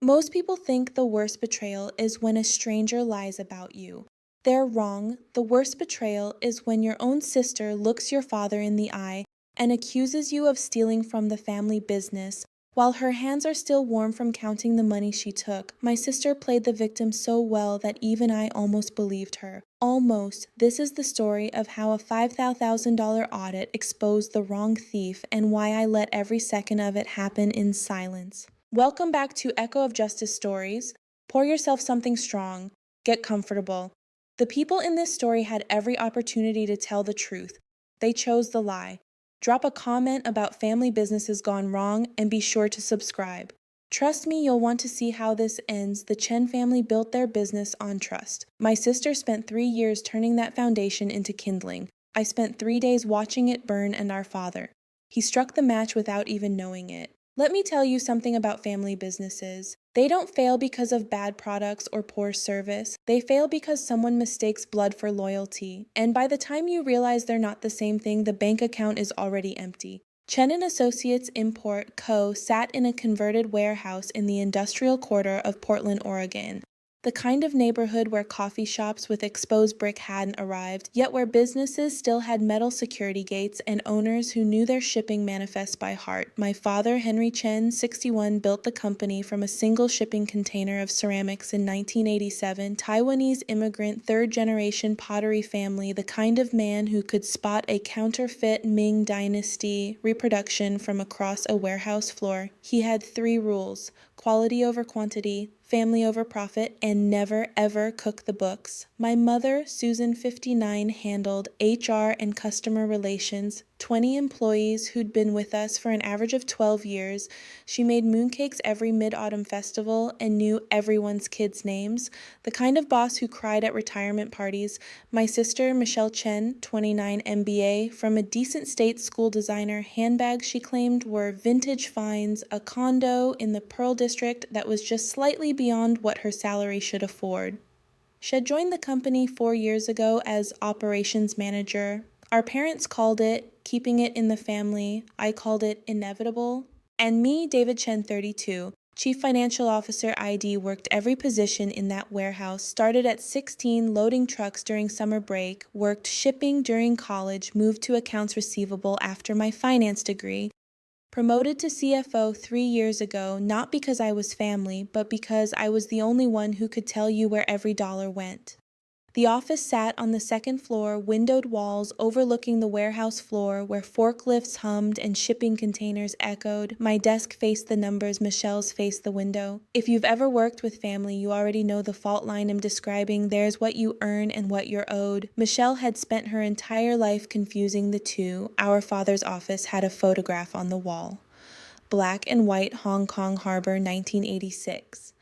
Most people think the worst betrayal is when a stranger lies about you. They're wrong. The worst betrayal is when your own sister looks your father in the eye and accuses you of stealing from the family business while her hands are still warm from counting the money she took. My sister played the victim so well that even I almost believed her. Almost. This is the story of how a $5,000 audit exposed the wrong thief and why I let every second of it happen in silence. Welcome back to Echo of Justice Stories. Pour yourself something strong. Get comfortable. The people in this story had every opportunity to tell the truth. They chose the lie. Drop a comment about family businesses gone wrong and be sure to subscribe. Trust me, you'll want to see how this ends. The Chen family built their business on trust. My sister spent 3 years turning that foundation into kindling. I spent 3 days watching it burn, and our father. He struck the match without even knowing it. Let me tell you something about family businesses. They don't fail because of bad products or poor service. They fail because someone mistakes blood for loyalty. And by the time you realize they're not the same thing, the bank account is already empty. Chen & Associates Import Co. sat in a converted warehouse in the industrial quarter of Portland, Oregon. The kind of neighborhood where coffee shops with exposed brick hadn't arrived, yet where businesses still had metal security gates and owners who knew their shipping manifest by heart. My father, Henry Chen, 61, built the company from a single shipping container of ceramics in 1987, Taiwanese immigrant third-generation pottery family, the kind of man who could spot a counterfeit Ming Dynasty reproduction from across a warehouse floor. He had 3 rules: quality over quantity, family over profit, and never ever cook the books. My mother, Susan, 59, handled HR and customer relations, 20 employees who'd been with us for an average of 12 years. She made mooncakes every Mid-Autumn festival and knew everyone's kids' names. The kind of boss who cried at retirement parties. My sister, Michelle Chen, 29, MBA, from a decent state school designer. Handbags she claimed were vintage finds, a condo in the Pearl District that was just slightly beyond what her salary should afford. She had joined the company 4 years ago as operations manager. Our parents called it keeping it in the family. I called it inevitable. And me, David Chen, 32, Chief Financial Officer ID, worked every position in that warehouse, started at 16 loading trucks during summer break, worked shipping during college, moved to accounts receivable after my finance degree, promoted to CFO 3 years ago, not because I was family, but because I was the only one who could tell you where every dollar went. The office sat on the second floor, windowed walls overlooking the warehouse floor where forklifts hummed and shipping containers echoed. My desk faced the numbers, Michelle's faced the window. If you've ever worked with family, you already know the fault line I'm describing. There's what you earn and what you're owed. Michelle had spent her entire life confusing the two. Our father's office had a photograph on the wall. Black and white Hong Kong Harbor, 1986.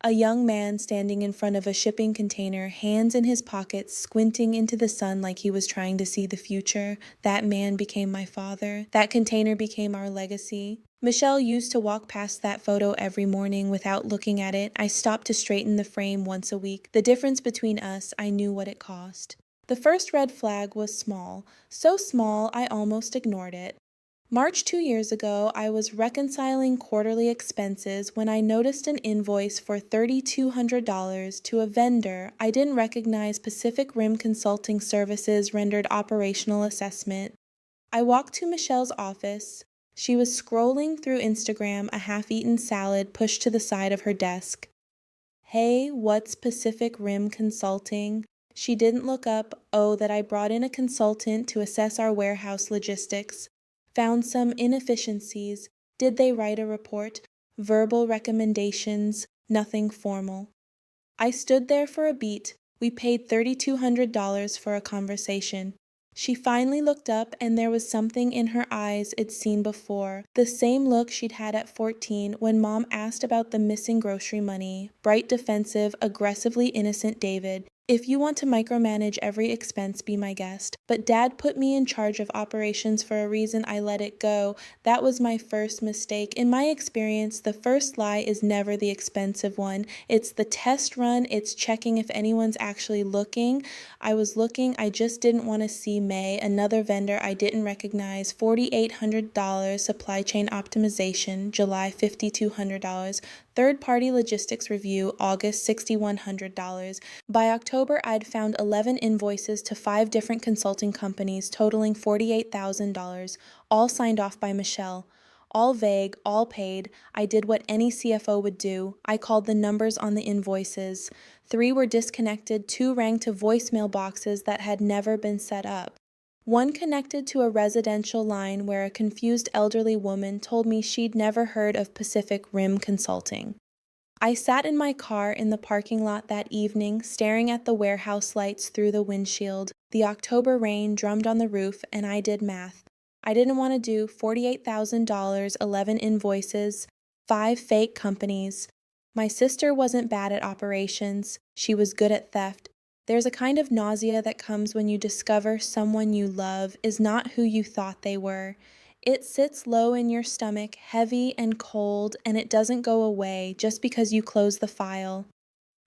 A young man standing in front of a shipping container, hands in his pockets, squinting into the sun like he was trying to see the future. That man became my father. That container became our legacy. Michelle used to walk past that photo every morning without looking at it. I stopped to straighten the frame once a week. The difference between us, I knew what it cost. The first red flag was small. So small, I almost ignored it. March 2 years ago, I was reconciling quarterly expenses when I noticed an invoice for $3,200 to a vendor I didn't recognize. Pacific Rim Consulting Services rendered operational assessment. I walked to Michelle's office. She was scrolling through Instagram, a half-eaten salad pushed to the side of her desk. Hey, what's Pacific Rim Consulting? She didn't look up. Oh, that I brought in a consultant to assess our warehouse logistics. Found some inefficiencies. Did they write a report? Verbal recommendations, nothing formal. I stood there for a beat. We paid $3,200 for a conversation. She finally looked up, and there was something in her eyes I'd seen before. The same look she'd had at 14 when Mom asked about the missing grocery money. Bright, defensive, aggressively innocent David. If you want to micromanage every expense, be my guest. But Dad put me in charge of operations for a reason. I let it go. That was my first mistake. In my experience, the first lie is never the expensive one. It's the test run. It's checking if anyone's actually looking. I was looking. I just didn't want to see May, another vendor I didn't recognize. $4,800 supply chain optimization, July $5,200. Third-party logistics review, August, $6,100. By October, I'd found 11 invoices to 5 different consulting companies totaling $48,000, all signed off by Michelle. All vague, all paid. I did what any CFO would do. I called the numbers on the invoices. 3 were disconnected, 2 rang to voicemail boxes that had never been set up. One connected to a residential line where a confused elderly woman told me she'd never heard of Pacific Rim Consulting. I sat in my car in the parking lot that evening, staring at the warehouse lights through the windshield. The October rain drummed on the roof, and I did math. I didn't want to do $48,000, 11 invoices, 5 fake companies. My sister wasn't bad at operations. She was good at theft. There's a kind of nausea that comes when you discover someone you love is not who you thought they were. It sits low in your stomach, heavy and cold, and it doesn't go away just because you close the file.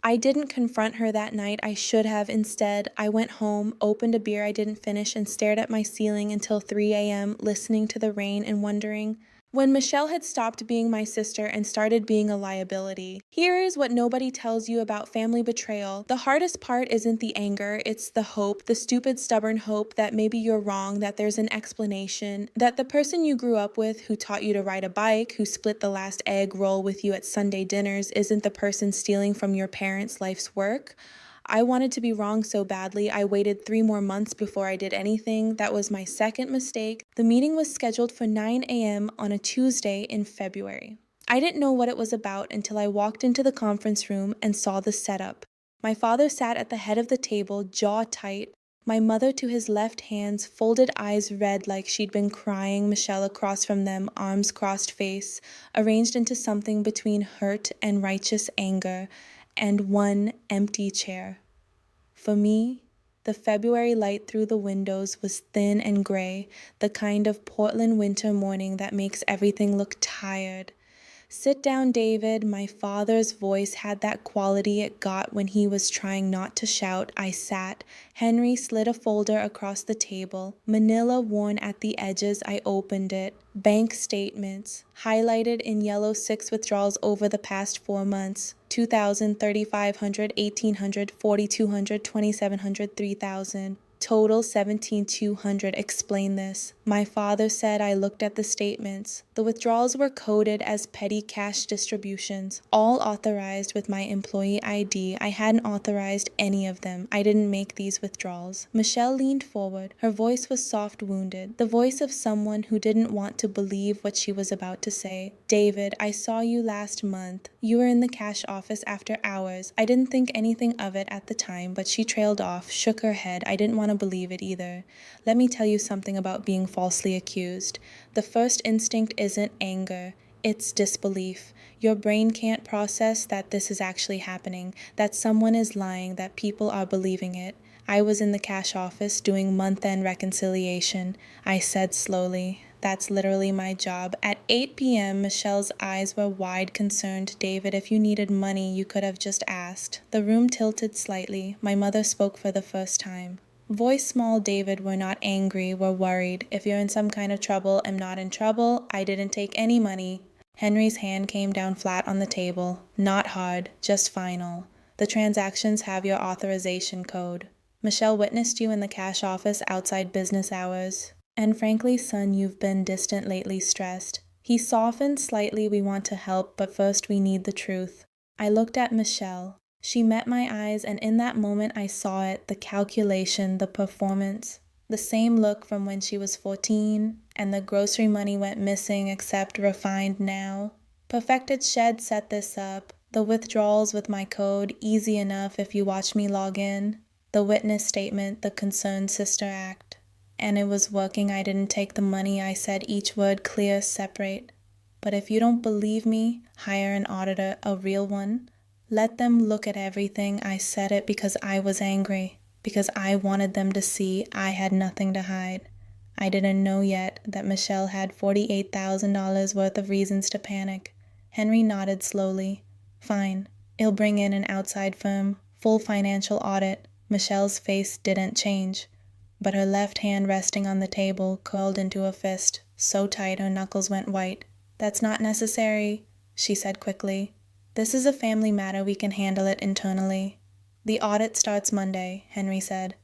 I didn't confront her that night. I should have. Instead, I went home, opened a beer I didn't finish, and stared at my ceiling until 3 a.m., listening to the rain and wondering when Michelle had stopped being my sister and started being a liability. Here is what nobody tells you about family betrayal. The hardest part isn't the anger, it's the hope, the stupid, stubborn hope that maybe you're wrong, that there's an explanation, that the person you grew up with who taught you to ride a bike, who split the last egg roll with you at Sunday dinners, isn't the person stealing from your parents' life's work. I wanted to be wrong so badly, I waited 3 more months before I did anything. That was my second mistake. The meeting was scheduled for 9 a.m. on a Tuesday in February. I didn't know what it was about until I walked into the conference room and saw the setup. My father sat at the head of the table, jaw tight. My mother to his left, hands, folded eyes red like she'd been crying. Michelle across from them, arms crossed, face arranged into something between hurt and righteous anger, and one empty chair. For me, the February light through the windows was thin and gray, the kind of Portland winter morning that makes everything look tired. "Sit down, David." My father's voice had that quality it got when he was trying not to shout. I sat. Henry slid a folder across the table. Manila worn at the edges, I opened it. Bank statements, highlighted in yellow, 6 withdrawals over the past 4 months. 2,000, 3,500, 1,800, 4,200, 2,700, 3,000. Total 17,200. Explain this. My father said. I looked at the statements. The withdrawals were coded as petty cash distributions, all authorized with my employee ID. I hadn't authorized any of them. I didn't make these withdrawals. Michelle leaned forward. Her voice was soft, wounded, the voice of someone who didn't want to believe what she was about to say. "David, I saw you last month. You were in the cash office after hours. I didn't think anything of it at the time," but she trailed off, shook her head. I didn't want to believe it either. "Let me tell you something about being falsely accused. The first instinct isn't anger. It's disbelief. Your brain can't process that this is actually happening, that someone is lying, that people are believing it. I was in the cash office doing month-end reconciliation," I said slowly. "That's literally my job." At 8 p.m., Michelle's eyes were wide, concerned. "David, if you needed money, you could have just asked." The room tilted slightly. My mother spoke for the first time. Voice small, "David, we're not angry, we're worried. If you're in some kind of trouble, I'm not in trouble. I didn't take any money." Henry's hand came down flat on the table. "Not hard, just final. The transactions have your authorization code. Michelle witnessed you in the cash office outside business hours. And frankly, son, you've been distant lately, stressed." He softened slightly. "We want to help, but first we need the truth." I looked at Michelle. She met my eyes, and in that moment I saw it, the calculation, the performance. The same look from when she was 14, and the grocery money went missing except refined now. Perfected Shed set this up. The withdrawals with my code, easy enough if you watch me log in. The witness statement, the concerned sister act. And it was working. I didn't take the money. I said each word clear, separate. But if you don't believe me, hire an auditor, a real one. Let them look at everything. I said it because I was angry, because I wanted them to see I had nothing to hide. I didn't know yet that Michelle had $48,000 worth of reasons to panic. Henry nodded slowly. "Fine. I'll bring in an outside firm, full financial audit." Michelle's face didn't change, but her left hand resting on the table curled into a fist, so tight her knuckles went white. "That's not necessary," she said quickly. "This is a family matter. We can handle it internally. The audit starts Monday," Henry said.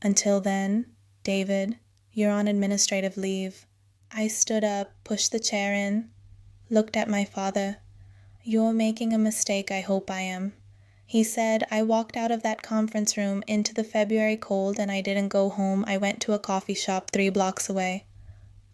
"Until then, David, you're on administrative leave." I stood up, pushed the chair in, looked at my father. "You're making a mistake. I hope I am," he said. I walked out of that conference room into the February cold, and I didn't go home. I went to a coffee shop 3 blocks away,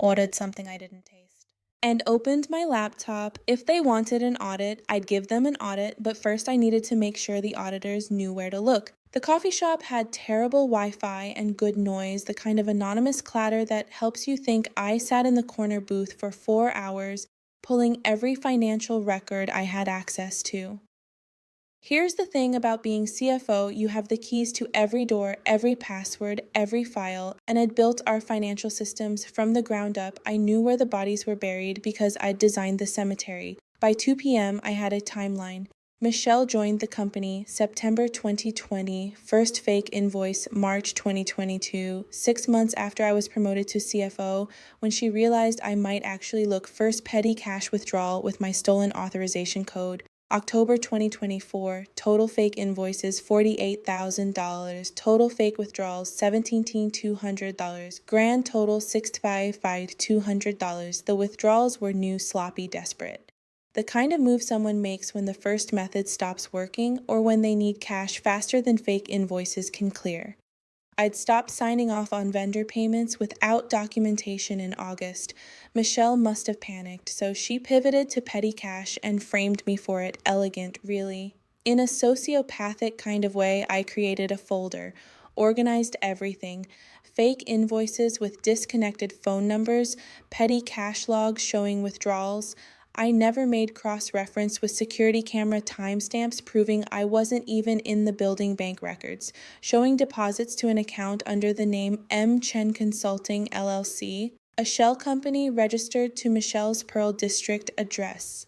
ordered something I didn't taste, and opened my laptop. If they wanted an audit, I'd give them an audit, but first I needed to make sure the auditors knew where to look. The coffee shop had terrible Wi-Fi and good noise, the kind of anonymous clatter that helps you think I sat in the corner booth for 4 hours, pulling every financial record I had access to. Here's the thing about being CFO, you have the keys to every door, every password, every file, and I'd built our financial systems from the ground up. I knew where the bodies were buried because I'd designed the cemetery. By 2 p.m., I had a timeline. Michelle joined the company September 2020, first fake invoice March 2022, 6 months after I was promoted to CFO, when she realized I might actually look first petty cash withdrawal with my stolen authorization code. October 2024, total fake invoices $48,000, total fake withdrawals $17,200, grand total $655,200. The withdrawals were new, sloppy, desperate. The kind of move someone makes when the first method stops working or when they need cash faster than fake invoices can clear. I'd stopped signing off on vendor payments without documentation in August. Michelle must have panicked, so she pivoted to petty cash and framed me for it. Elegant, really. In a sociopathic kind of way, I created a folder, organized everything. Fake invoices with disconnected phone numbers, petty cash logs showing withdrawals. I never made cross-reference with security camera timestamps proving I wasn't even in the building bank records, showing deposits to an account under the name M. Chen Consulting LLC, a shell company registered to Michelle's Pearl District address.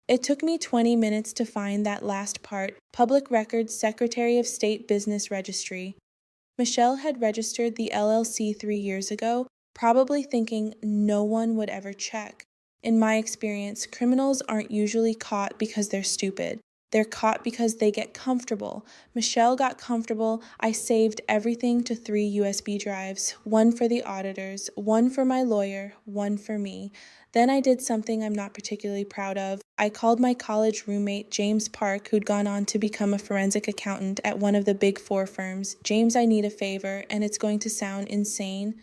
It took me 20 minutes to find that last part, Public Records Secretary of State Business Registry. Michelle had registered the LLC 3 years ago, probably thinking no one would ever check. In my experience, criminals aren't usually caught because they're stupid. They're caught because they get comfortable. Michelle got comfortable. I saved everything to 3 USB drives, one for the auditors, one for my lawyer, one for me. Then I did something I'm not particularly proud of. I called my college roommate, James Park, who'd gone on to become a forensic accountant at one of the Big 4 firms. "James, I need a favor, and it's going to sound insane."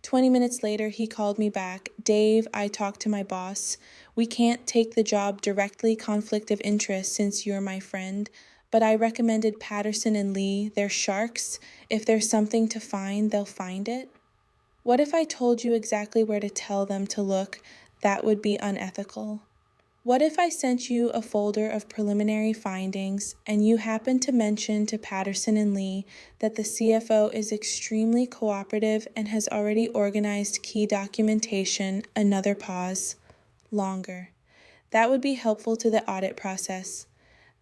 20 minutes later, he called me back. "Dave, I talked to my boss. We can't take the job directly, conflict of interest, since you're my friend, but I recommended Patterson and Lee. They're sharks. If there's something to find, they'll find it." What if I told you exactly where to tell them to look? That would be unethical. What if I sent you a folder of preliminary findings and you happened to mention to Patterson and Lee that the CFO is extremely cooperative and has already organized key documentation? Another pause. Longer. That would be helpful to the audit process.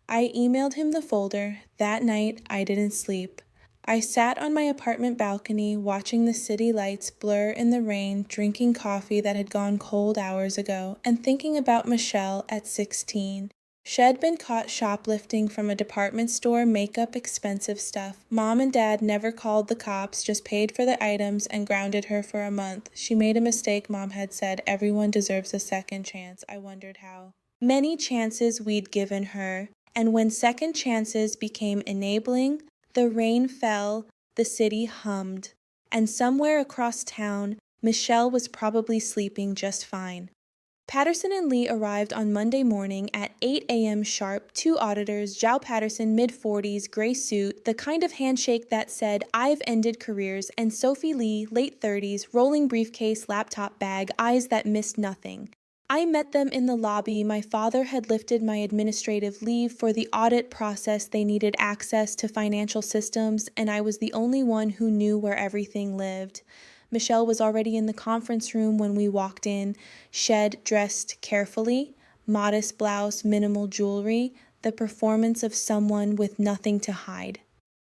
I emailed him the folder. That night, I didn't sleep. I sat on my apartment balcony watching the city lights blur in the rain, drinking coffee that had gone cold hours ago, and thinking about Michelle at 16. She'd been caught shoplifting from a department store, makeup, expensive stuff. Mom and Dad never called the cops, just paid for the items and grounded her for a month. She made a mistake, Mom had said. Everyone deserves a second chance. I wondered how. Many chances we'd given her, and when second chances became enabling, the rain fell, the city hummed, and somewhere across town, Michelle was probably sleeping just fine. Patterson and Lee arrived on Monday morning at 8 a.m. sharp, 2 auditors, Joe Patterson, mid-40s, gray suit, the kind of handshake that said, "I've ended careers," and Sophie Lee, late 30s, rolling briefcase, laptop bag, eyes that missed nothing. I met them in the lobby. My father had lifted my administrative leave for the audit process. They needed access to financial systems, and I was the only one who knew where everything lived. Michelle was already in the conference room when we walked in. She'd dressed carefully, modest blouse, minimal jewelry, the performance of someone with nothing to hide.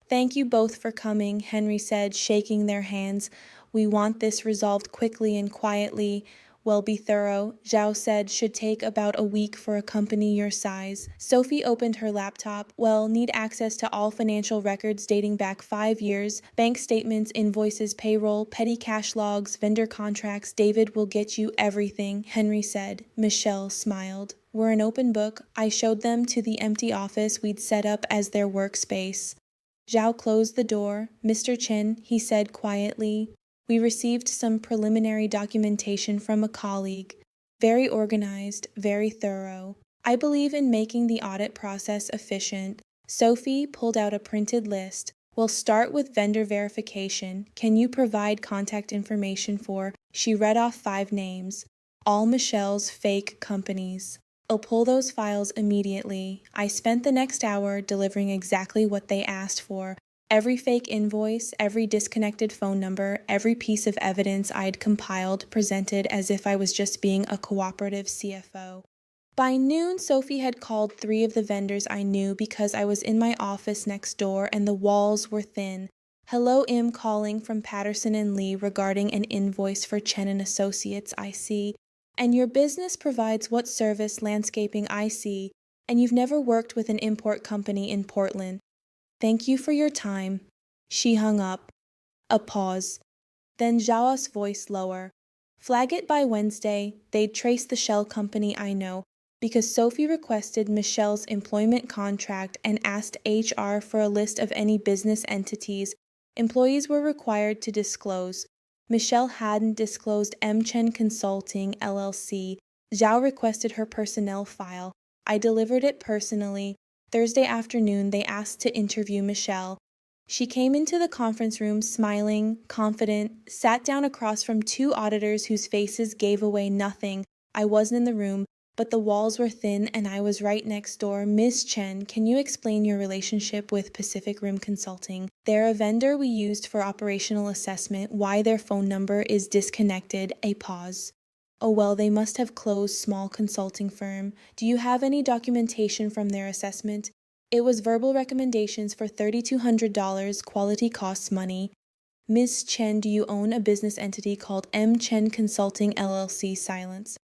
"Thank you both for coming," Henry said, shaking their hands. "We want this resolved quickly and quietly. Well, be thorough. Zhao said should take about a week for a company your size. Sophie opened her laptop. Well, need access to all financial records dating back 5 years, bank statements, invoices, payroll, petty cash logs, vendor contracts. David will get you everything, Henry said. Michelle smiled. We're an open book. I showed them to the empty office we'd set up as their workspace. Zhao closed the door. Mr. Chen, he said quietly, we received some preliminary documentation from a colleague. Very organized, very thorough. I believe in making the audit process efficient. Sophie pulled out a printed list. We'll start with vendor verification. Can you provide contact information for? She read off 5 names. All Michelle's fake companies. I'll pull those files immediately. I spent the next hour delivering exactly what they asked for. Every fake invoice, every disconnected phone number, every piece of evidence I'd compiled presented as if I was just being a cooperative CFO. By noon, Sophie had called 3 of the vendors I knew because I was in my office next door and the walls were thin. Hello, Im calling from Patterson and Lee regarding an invoice for Chen and Associates, I see. And your business provides what service landscaping I see, and you've never worked with an import company in Portland. Thank you for your time. She hung up. A pause. Then Zhao's voice lower. Flag it by Wednesday. They'd trace the shell company I know, because Sophie requested Michelle's employment contract and asked HR for a list of any business entities employees were required to disclose. Michelle hadn't disclosed M. Chen Consulting, LLC. Zhao requested her personnel file. I delivered it personally. Thursday afternoon, they asked to interview Michelle. She came into the conference room smiling, confident, sat down across from 2 auditors whose faces gave away nothing. I wasn't in the room, but the walls were thin and I was right next door. Ms. Chen, can you explain your relationship with Pacific Rim Consulting? They're a vendor we used for operational assessment. Why their phone number is disconnected? A pause. Oh well, they must have closed small consulting firm. Do you have any documentation from their assessment? It was verbal recommendations for $3,200, quality costs money. Ms. Chen, do you own a business entity called M. Chen Consulting LLC? Silence.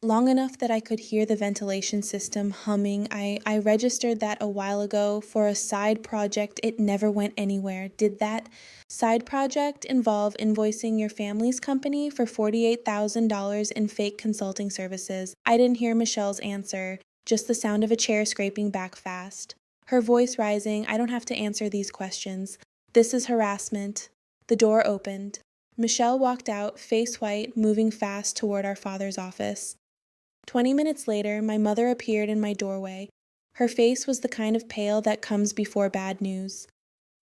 Long enough that I could hear the ventilation system humming. I registered that a while ago for a side project. It never went anywhere. Did that side project involve invoicing your family's company for $48,000 in fake consulting services? I didn't hear Michelle's answer, just the sound of a chair scraping back fast. Her voice rising, I don't have to answer these questions. This is harassment. The door opened. Michelle walked out, face white, moving fast toward our father's office. 20 minutes later, my mother appeared in my doorway. Her face was the kind of pale that comes before bad news.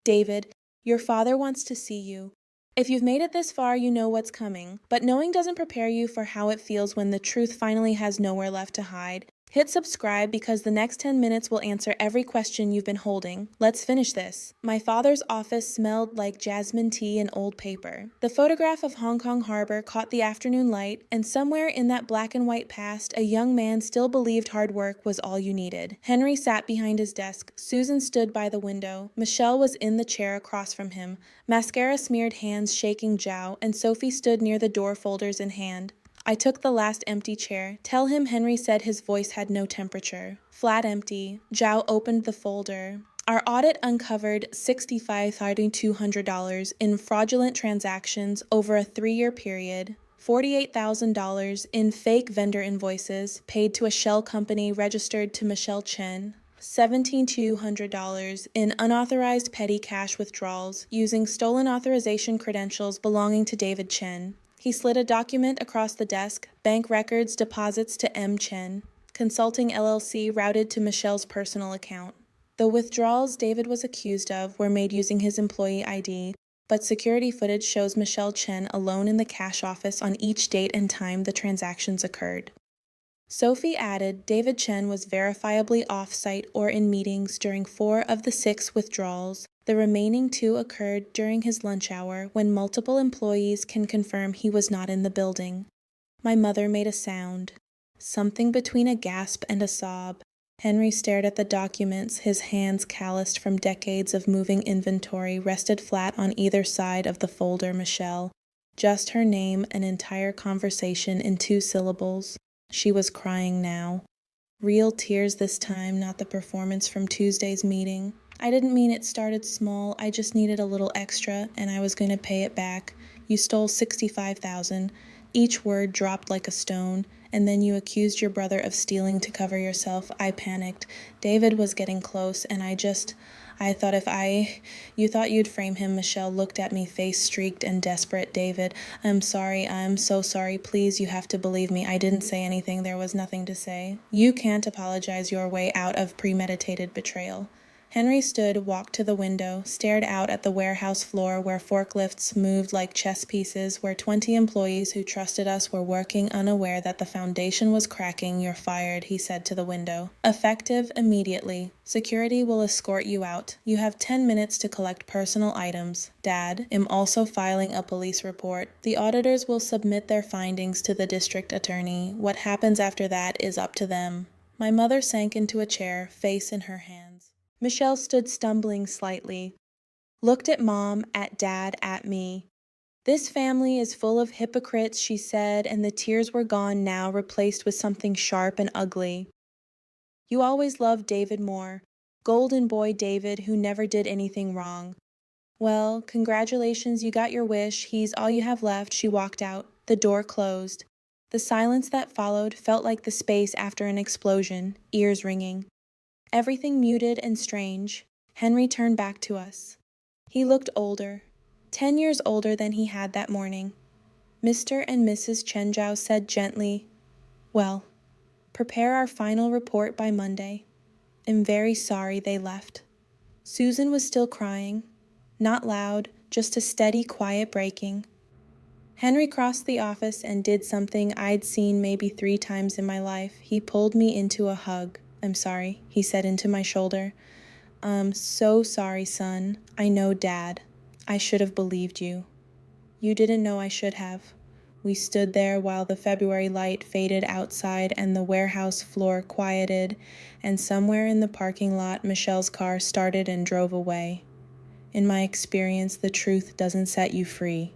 David, your father wants to see you. If you've made it this far, you know what's coming, but knowing doesn't prepare you for how it feels when the truth finally has nowhere left to hide. Hit subscribe because the next 10 minutes will answer every question you've been holding. Let's finish this. My father's office smelled like jasmine tea and old paper. The photograph of Hong Kong Harbor caught the afternoon light, and somewhere in that black and white past, a young man still believed hard work was all you needed. Henry sat behind his desk. Susan stood by the window. Michelle was in the chair across from him, mascara-smeared hands shaking Zhao, and Sophie stood near the door, folders in hand. I took the last empty chair. Tell him Henry said his voice had no temperature. Flat empty. Zhao opened the folder. Our audit uncovered $65,200 in fraudulent transactions over a 3-year period, $48,000 in fake vendor invoices paid to a shell company registered to Michelle Chen, $17,200 in unauthorized petty cash withdrawals using stolen authorization credentials belonging to David Chen. He slid a document across the desk, bank records, deposits to M. Chen, Consulting LLC routed to Michelle's personal account. The withdrawals David was accused of were made using his employee ID, but security footage shows Michelle Chen alone in the cash office on each date and time the transactions occurred. Sophie added David Chen was verifiably off-site or in meetings during 4 of the 6 withdrawals. The remaining 2 occurred during his lunch hour when multiple employees can confirm he was not in the building. My mother made a sound, something between a gasp and a sob. Henry stared at the documents, his hands calloused from decades of moving inventory rested flat on either side of the folder Michelle. Just her name, an entire conversation in 2 syllables. She was crying now. Real tears this time, not the performance from Tuesday's meeting. I didn't mean it started small, I just needed a little extra, and I was going to pay it back. You stole $65,000. Each word dropped like a stone, and then you accused your brother of stealing to cover yourself. I panicked. David was getting close, and I thought you thought you'd frame him. Michelle looked at me, face streaked and desperate. David, I'm sorry, I'm so sorry. Please, you have to believe me. I didn't say anything. There was nothing to say. You can't apologize your way out of premeditated betrayal. Henry stood, walked to the window, stared out at the warehouse floor where forklifts moved like chess pieces, where 20 employees who trusted us were working unaware that the foundation was cracking. You're fired, he said to the window. Effective immediately. Security will escort you out. You have 10 minutes to collect personal items. Dad, am also filing a police report. The auditors will submit their findings to the district attorney. What happens after that is up to them. My mother sank into a chair, face in her hands. Michelle stood stumbling slightly, looked at Mom, at Dad, at me. This family is full of hypocrites, she said, and the tears were gone now, replaced with something sharp and ugly. You always loved David more. Golden boy David, who never did anything wrong. Well, congratulations, you got your wish. He's all you have left. She walked out. The door closed. The silence that followed felt like the space after an explosion, ears ringing. Everything muted and strange. Henry turned back to us. He looked older, 10 years older than he had that morning. Mr. and Mrs. Chenjow said gently, "Well, prepare our final report by Monday." I'm very sorry they left. Susan was still crying. Not loud, just a steady, quiet breaking. Henry crossed the office and did something I'd seen maybe 3 times in my life. He pulled me into a hug. "I'm sorry," he said into my shoulder. "I'm so sorry, son. I know, Dad. I should have believed you." "You didn't know I should have." We stood there while the February light faded outside and the warehouse floor quieted, and somewhere in the parking lot, Michelle's car started and drove away. In my experience, the truth doesn't set you free.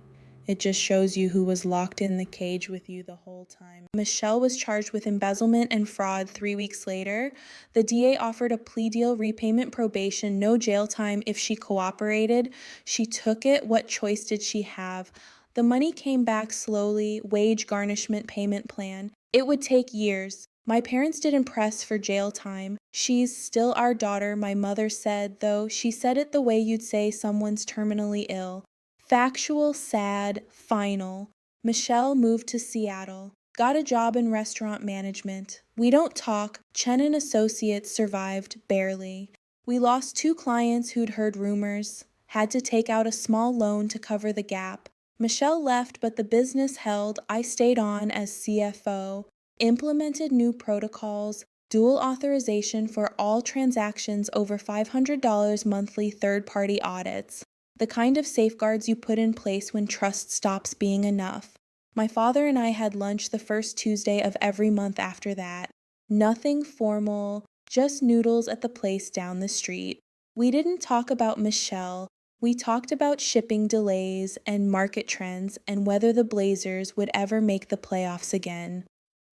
It just shows you who was locked in the cage with you the whole time. Michelle was charged with embezzlement and fraud 3 weeks later. The DA offered a plea deal, repayment, probation, no jail time if she cooperated. She took it. What choice did she have? The money came back slowly, wage garnishment payment plan. It would take years. My parents didn't press for jail time. She's still our daughter, my mother said, though she said it the way you'd say someone's terminally ill. Factual, sad, final. Michelle moved to Seattle. Got a job in restaurant management. We don't talk. Chen and Associates survived, barely. We lost 2 clients who'd heard rumors. Had to take out a small loan to cover the gap. Michelle left, but the business held. I stayed on as CFO. Implemented new protocols. Dual authorization for all transactions over $500 monthly third-party audits. The kind of safeguards you put in place when trust stops being enough. My father and I had lunch the first Tuesday of every month after that. Nothing formal, just noodles at the place down the street. We didn't talk about Michelle. We talked about shipping delays and market trends and whether the Blazers would ever make the playoffs again.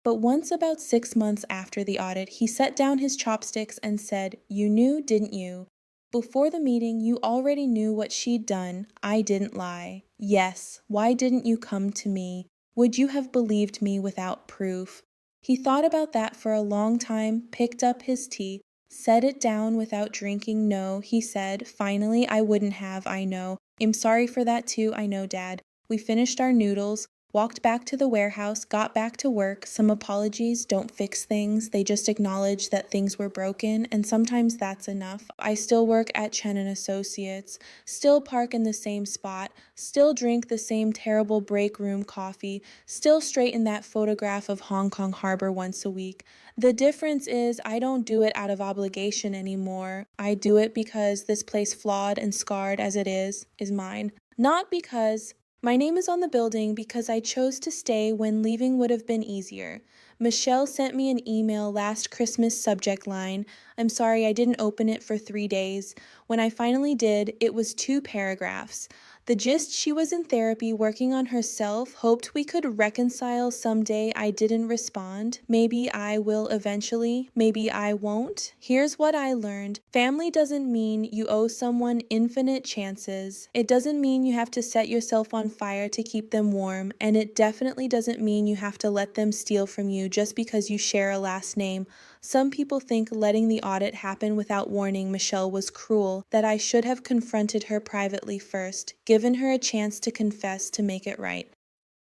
But once about 6 months after the audit, he set down his chopsticks and said, "You knew, didn't you? Before the meeting, you already knew what she'd done. I didn't lie. Yes, why didn't you come to me? Would you have believed me without proof?" He thought about that for a long time, picked up his tea, set it down without drinking. "No," he said, "finally, I wouldn't have, I know. I'm sorry for that too, I know, Dad." We finished our noodles, walked back to the warehouse, got back to work. Some apologies don't fix things. They just acknowledge that things were broken, and sometimes that's enough. I still work at Chen & Associates, still park in the same spot, still drink the same terrible break room coffee, still straighten that photograph of Hong Kong Harbor once a week. The difference is I don't do it out of obligation anymore. I do it because this place, flawed and scarred as it is mine. Not because my name is on the building, because I chose to stay when leaving would have been easier. Michelle sent me an email last Christmas, subject line, "I'm sorry I didn't open it for 3 days. When I finally did, it was 2 paragraphs. The gist: she was in therapy working on herself, hoped we could reconcile someday. I didn't respond. Maybe I will eventually, maybe I won't. Here's what I learned. Family doesn't mean you owe someone infinite chances. It doesn't mean you have to set yourself on fire to keep them warm, and it definitely doesn't mean you have to let them steal from you just because you share a last name. Some people think letting the audit happen without warning Michelle was cruel, that I should have confronted her privately first, given her a chance to confess to make it right.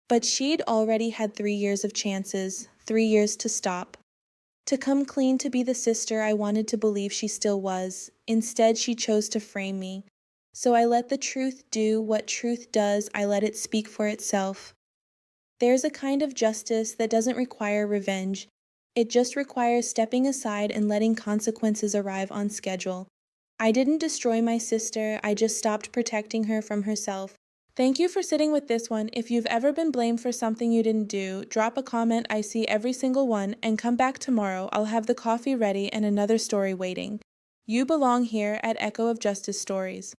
But she'd already had 3 years of chances, 3 years to stop. To come clean, to be the sister I wanted to believe she still was. Instead, she chose to frame me. So I let the truth do what truth does. I let it speak for itself. There's a kind of justice that doesn't require revenge. It just requires stepping aside and letting consequences arrive on schedule. I didn't destroy my sister, I just stopped protecting her from herself. Thank you for sitting with this one. If you've ever been blamed for something you didn't do, drop a comment. I see every single one, and come back tomorrow. I'll have the coffee ready and another story waiting. You belong here at Echo of Justice Stories.